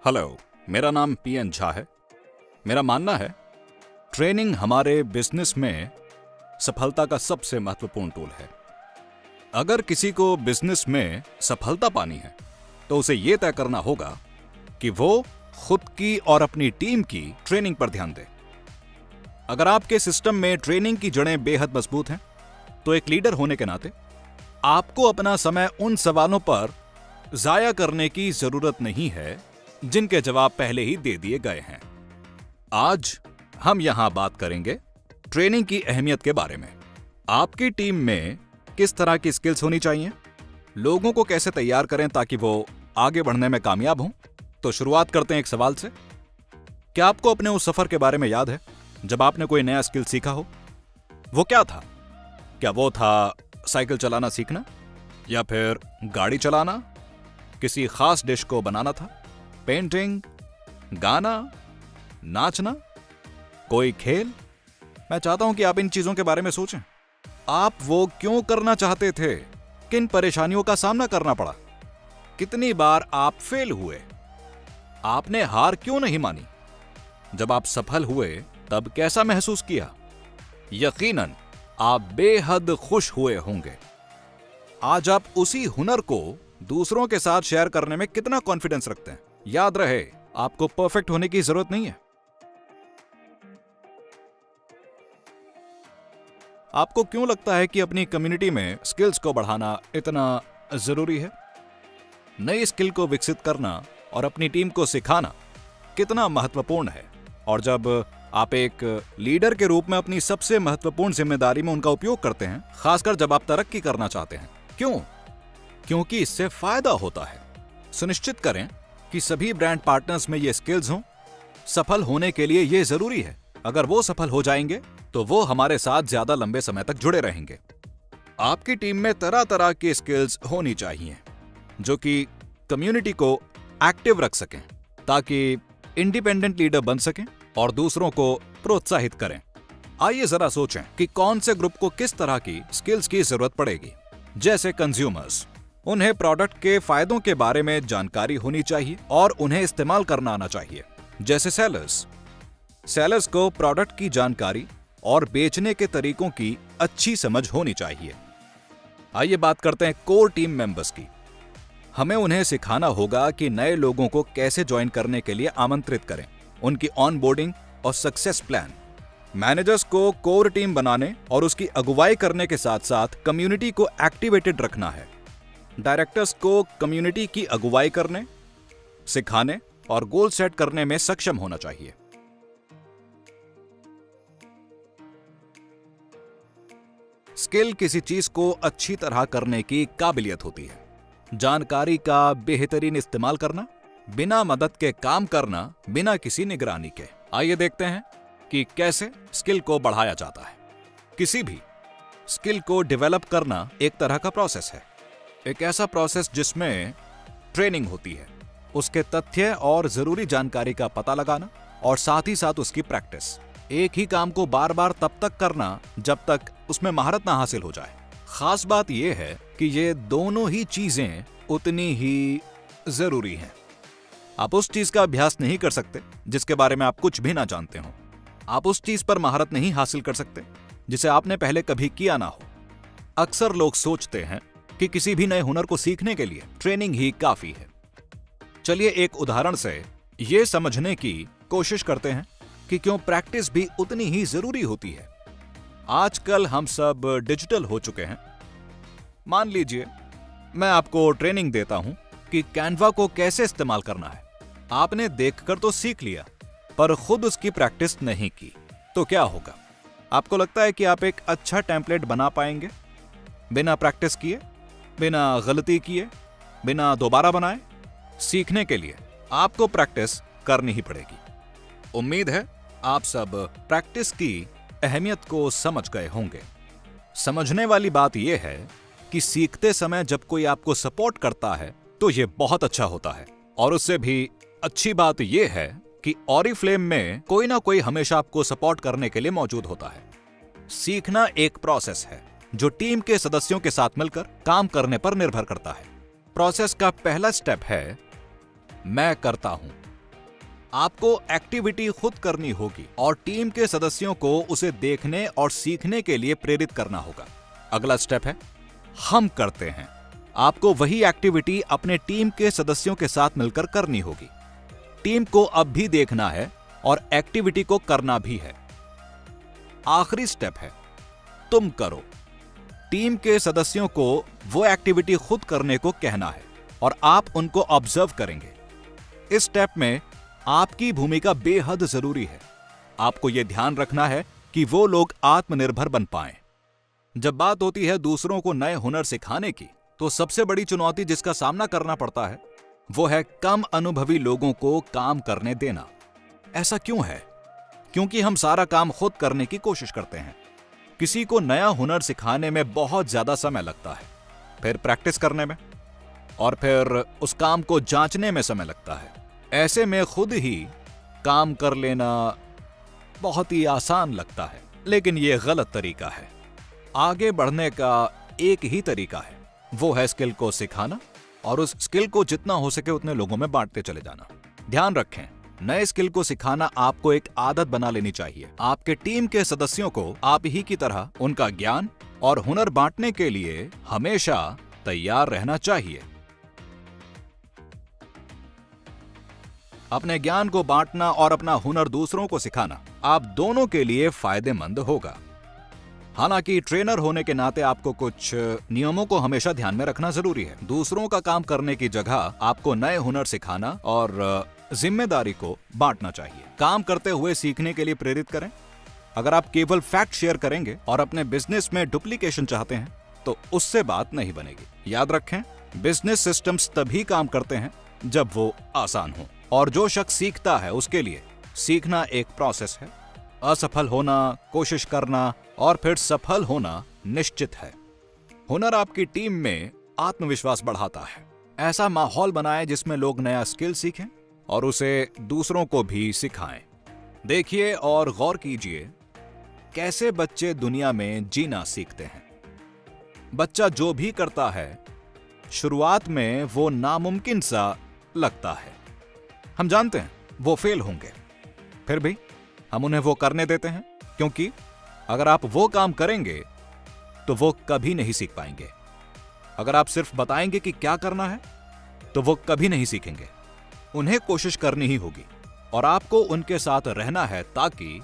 Hello, मेरा नाम PN Jha है। मेरा मानना है ट्रेनिंग हमारे बिजनेस में सफलता का सबसे महत्वपूर्ण टूल है। अगर किसी को बिजनेस में सफलता पानी है तो उसे यह तय करना होगा कि वो खुद की और अपनी टीम की ट्रेनिंग पर ध्यान दे। अगर आपके सिस्टम में ट्रेनिंग की जड़ें बेहद मजबूत हैं तो एक लीडर होने के नाते आपको अपना समय उन सवालों पर जाया करने की जरूरत नहीं है जिनके जवाब पहले ही दे दिए गए हैं। आज हम यहां बात करेंगे ट्रेनिंग की अहमियत के बारे में। आपकी टीम में किस तरह की स्किल्स होनी चाहिए, लोगों को कैसे तैयार करें ताकि वो आगे बढ़ने में कामयाब हों। तो शुरुआत करते हैं एक सवाल से। क्या आपको अपने उस सफर के बारे में याद है जब आपने कोई नया स्किल सीखा हो? वो क्या था? क्या वो था साइकिल चलाना सीखना, या फिर गाड़ी चलाना, किसी खास डिश को बनाना था, पेंटिंग, गाना, नाचना, कोई खेल? मैं चाहता हूं कि आप इन चीजों के बारे में सोचें। आप वो क्यों करना चाहते थे? किन परेशानियों का सामना करना पड़ा? कितनी बार आप फेल हुए? आपने हार क्यों नहीं मानी? जब आप सफल हुए तब कैसा महसूस किया? यकीनन आप बेहद खुश हुए होंगे। आज आप उसी हुनर को दूसरों के साथ शेयर करने में कितना कॉन्फिडेंस रखते हैं? याद रहे, आपको परफेक्ट होने की जरूरत नहीं है। आपको क्यों लगता है कि अपनी कम्युनिटी में स्किल्स को बढ़ाना इतना जरूरी है? नई स्किल को विकसित करना और अपनी टीम को सिखाना कितना महत्वपूर्ण है? और जब आप एक लीडर के रूप में अपनी सबसे महत्वपूर्ण जिम्मेदारी में उनका उपयोग करते हैं, खासकर जब आप तरक्की करना चाहते हैं, क्यों? क्योंकि इससे फायदा होता है। सुनिश्चित करें कि सभी ब्रांड पार्टनर्स में ये स्किल्स हों। सफल होने के लिए ये जरूरी है। अगर वो सफल हो जाएंगे तो वो हमारे साथ ज्यादा लंबे समय तक जुड़े रहेंगे। आपकी टीम में तरह तरह की स्किल्स होनी चाहिए जो कि कम्युनिटी को एक्टिव रख सकें, ताकि इंडिपेंडेंट लीडर बन सकें और दूसरों को प्रोत्साहित करें। आइए जरा सोचें कि कौन से ग्रुप को किस तरह की स्किल्स की जरूरत पड़ेगी। जैसे कंज्यूमर्स, उन्हें प्रोडक्ट के फायदों के बारे में जानकारी होनी चाहिए और उन्हें इस्तेमाल करना आना चाहिए। जैसे सेलर्स को प्रोडक्ट की जानकारी और बेचने के तरीकों की अच्छी समझ होनी चाहिए। आइए बात करते हैं कोर टीम मेंबर्स की। हमें उन्हें सिखाना होगा कि नए लोगों को कैसे ज्वाइन करने के लिए आमंत्रित करें, उनकी ऑनबोर्डिंग और सक्सेस प्लान। मैनेजर्स को कोर टीम बनाने और उसकी अगुवाई करने के साथ साथ कम्युनिटी को एक्टिवेटेड रखना है। डायरेक्टर्स को कम्युनिटी की अगुवाई करने, सिखाने और गोल सेट करने में सक्षम होना चाहिए। स्किल किसी चीज को अच्छी तरह करने की काबिलियत होती है। जानकारी का बेहतरीन इस्तेमाल करना, बिना मदद के काम करना, बिना किसी निगरानी के। आइए देखते हैं कि कैसे स्किल को बढ़ाया जाता है। किसी भी स्किल को डेवलप करना एक तरह का प्रोसेस है। एक ऐसा प्रोसेस जिसमें ट्रेनिंग होती है, उसके तथ्य और जरूरी जानकारी का पता लगाना और साथ ही साथ उसकी प्रैक्टिस। एक ही काम को बार बार तब तक करना जब तक उसमें महारत ना हासिल हो जाए। खास बात यह है कि ये दोनों ही चीजें उतनी ही जरूरी हैं। आप उस चीज का अभ्यास नहीं कर सकते जिसके बारे में आप कुछ भी ना जानते हो। आप उस चीज पर महारत नहीं हासिल कर सकते जिसे आपने पहले कभी किया ना हो। अक्सर लोग सोचते हैं कि किसी भी नए हुनर को सीखने के लिए ट्रेनिंग ही काफी है। चलिए एक उदाहरण से यह समझने की कोशिश करते हैं कि क्यों प्रैक्टिस भी उतनी ही जरूरी होती है। आजकल हम सब डिजिटल हो चुके हैं। मान लीजिए मैं आपको ट्रेनिंग देता हूं कि कैनवा को कैसे इस्तेमाल करना है। आपने देखकर तो सीख लिया पर खुद उसकी प्रैक्टिस नहीं की, तो क्या होगा? आपको लगता है कि आप एक अच्छा टेम्पलेट बना पाएंगे बिना प्रैक्टिस किए, बिना गलती किए, बिना दोबारा बनाए? सीखने के लिए आपको प्रैक्टिस करनी ही पड़ेगी। उम्मीद है आप सब प्रैक्टिस की अहमियत को समझ गए होंगे। समझने वाली बात यह है कि सीखते समय जब कोई आपको सपोर्ट करता है तो यह बहुत अच्छा होता है, और उससे भी अच्छी बात यह है कि ऑरिफ्लेम में कोई ना कोई हमेशा आपको सपोर्ट करने के लिए मौजूद होता है। सीखना एक प्रोसेस है जो टीम के सदस्यों के साथ मिलकर काम करने पर निर्भर करता है। प्रोसेस का पहला स्टेप है मैं करता हूं। आपको एक्टिविटी खुद करनी होगी और टीम के सदस्यों को उसे देखने और सीखने के लिए प्रेरित करना होगा। अगला स्टेप है हम करते हैं। आपको वही एक्टिविटी अपने टीम के सदस्यों के साथ मिलकर करनी होगी। टीम को अब भी देखना है और एक्टिविटी को करना भी है। आखिरी स्टेप है तुम करो। टीम के सदस्यों को वो एक्टिविटी खुद करने को कहना है और आप उनको ऑब्जर्व करेंगे। इस स्टेप में आपकी भूमिका बेहद जरूरी है। आपको यह ध्यान रखना है कि वो लोग आत्मनिर्भर बन पाएं। जब बात होती है दूसरों को नए हुनर सिखाने की, तो सबसे बड़ी चुनौती जिसका सामना करना पड़ता है वो है कम अनुभवी लोगों को काम करने देना। ऐसा क्यों है? क्योंकि हम सारा काम खुद करने की कोशिश करते हैं। किसी को नया हुनर सिखाने में बहुत ज्यादा समय लगता है, फिर प्रैक्टिस करने में, और फिर उस काम को जांचने में समय लगता है। ऐसे में खुद ही काम कर लेना बहुत ही आसान लगता है, लेकिन यह गलत तरीका है। आगे बढ़ने का एक ही तरीका है, वो है स्किल को सिखाना और उस स्किल को जितना हो सके उतने लोगों में बांटते चले जाना। ध्यान रखें, नए स्किल को सिखाना आपको एक आदत बना लेनी चाहिए। आपके टीम के सदस्यों को आप ही की तरह उनका ज्ञान और हुनर बांटने के लिए हमेशा तैयार रहना चाहिए। अपने ज्ञान को बांटना और अपना हुनर दूसरों को सिखाना आप दोनों के लिए फायदेमंद होगा। हालांकि ट्रेनर होने के नाते आपको कुछ नियमों को हमेशा ध्यान में रखना जरूरी है। दूसरों का काम करने की जगह आपको नए हुनर सिखाना और जिम्मेदारी को बांटना चाहिए। काम करते हुए सीखने के लिए प्रेरित करें। अगर आप केवल फैक्ट शेयर करेंगे और अपने बिजनेस में डुप्लीकेशन चाहते हैं तो उससे बात नहीं बनेगी। याद रखें, बिजनेस सिस्टम्स तभी काम करते हैं जब वो आसान हो, और जो शख्स सीखता है उसके लिए सीखना एक प्रोसेस है। असफल होना, कोशिश करना और फिर सफल होना निश्चित है। हुनर आपकी टीम में आत्मविश्वास बढ़ाता है। ऐसा माहौल बनाएं जिसमें लोग नया स्किल सीखें और उसे दूसरों को भी सिखाएं। देखिए और गौर कीजिए कैसे बच्चे दुनिया में जीना सीखते हैं। बच्चा जो भी करता है शुरुआत में वो नामुमकिन सा लगता है। हम जानते हैं वो फेल होंगे, फिर भी हम उन्हें वो करने देते हैं, क्योंकि अगर आप वो काम करेंगे तो वो कभी नहीं सीख पाएंगे। अगर आप सिर्फ बताएंगे कि क्या करना है तो वो कभी नहीं सीखेंगे। उन्हें कोशिश करनी ही होगी और आपको उनके साथ रहना है ताकि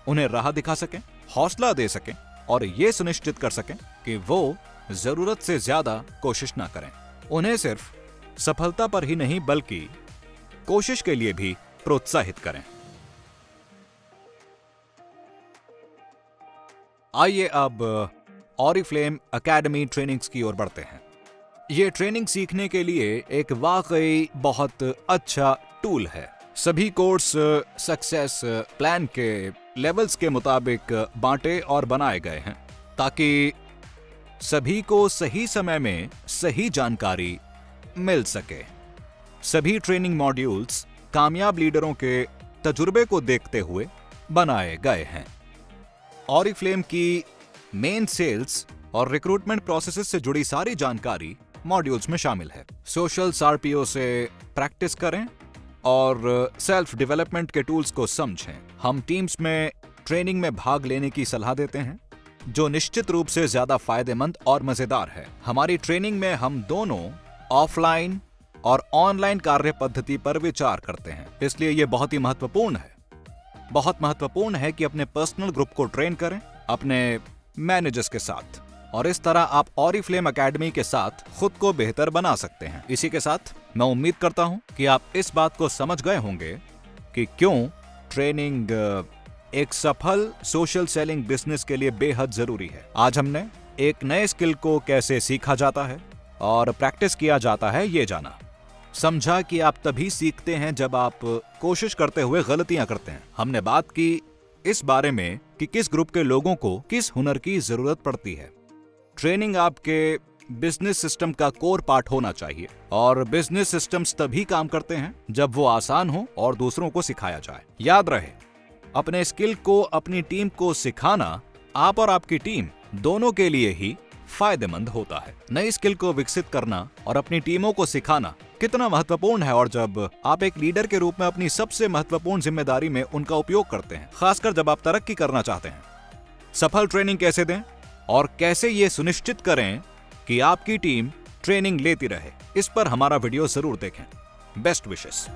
उन्हें राह दिखा सकें, हौसला दे सकें और ये सुनिश्चित कर सकें कि वो जरूरत से ज्यादा कोशिश ना करें। उन्हें सिर्फ सफलता पर ही नहीं बल्कि कोशिश के लिए भी प्रोत्साहित करें। आइए अब ऑरिफ्लेम एकेडमी ट्रेनिंग्स की ओर बढ़ते हैं। ये ट्रेनिंग सीखने के लिए एक वाकई बहुत अच्छा टूल है। सभी कोर्स सक्सेस प्लान के लेवल्स के मुताबिक बांटे और बनाए गए हैं ताकि सभी को सही समय में सही जानकारी मिल सके। सभी ट्रेनिंग मॉड्यूल्स कामयाब लीडरों के तजुर्बे को देखते हुए बनाए गए हैं। ऑरिफ्लेम की मेन सेल्स और रिक्रूटमेंट प्रोसेसेस से जुड़ी सारी जानकारी मॉड्यूल्स में शामिल है। सोशल आरपीओ से प्रैक्टिस करें और सेल्फ डेवलपमेंट के टूल्स को समझें। हम टीम्स में ट्रेनिंग में भाग लेने की सलाह देते हैं जो निश्चित रूप से ज्यादा फायदेमंद और मजेदार है। हमारी ट्रेनिंग में हम दोनों ऑफलाइन और ऑनलाइन कार्य पद्धति पर विचार करते हैं, इसलिए यह बहुत ही महत्वपूर्ण है। बहुत महत्वपूर्ण है कि अपने पर्सनल ग्रुप को ट्रेन करें अपने मैनेजर्स के साथ, और इस तरह आप ऑरिफ्लेम एकेडमी के साथ खुद को बेहतर बना सकते हैं। इसी के साथ मैं उम्मीद करता हूं कि आप इस बात को समझ गए होंगे कि क्यों ट्रेनिंग एक सफल सोशल सेलिंग बिजनेस के लिए बेहद जरूरी है। आज हमने एक नए स्किल को कैसे सीखा जाता है और प्रैक्टिस किया जाता है ये जाना, समझा कि आप तभी सीखते हैं जब आप कोशिश करते हुए गलतियां करते हैं। हमने बात की इस बारे में कि किस ग्रुप के लोगों को किस हुनर की जरूरत पड़ती है। ट्रेनिंग आपके बिजनेस सिस्टम का कोर पार्ट होना चाहिए और बिजनेस सिस्टम्स तभी काम करते हैं जब वो आसान हो और दूसरों को सिखाया जाए। याद रहे, अपने स्किल को अपनी टीम को सिखाना आप और आपकी टीम दोनों के लिए ही फायदेमंद होता है। नई स्किल को विकसित करना और अपनी टीमों को सिखाना कितना महत्वपूर्ण है, और जब आप एक लीडर के रूप में अपनी सबसे महत्वपूर्ण जिम्मेदारी में उनका उपयोग करते हैं, खासकर जब आप तरक्की करना चाहते हैं। सफल ट्रेनिंग कैसे दें और कैसे ये सुनिश्चित करें कि आपकी टीम ट्रेनिंग लेती रहे, इस पर हमारा वीडियो जरूर देखें। Best wishes.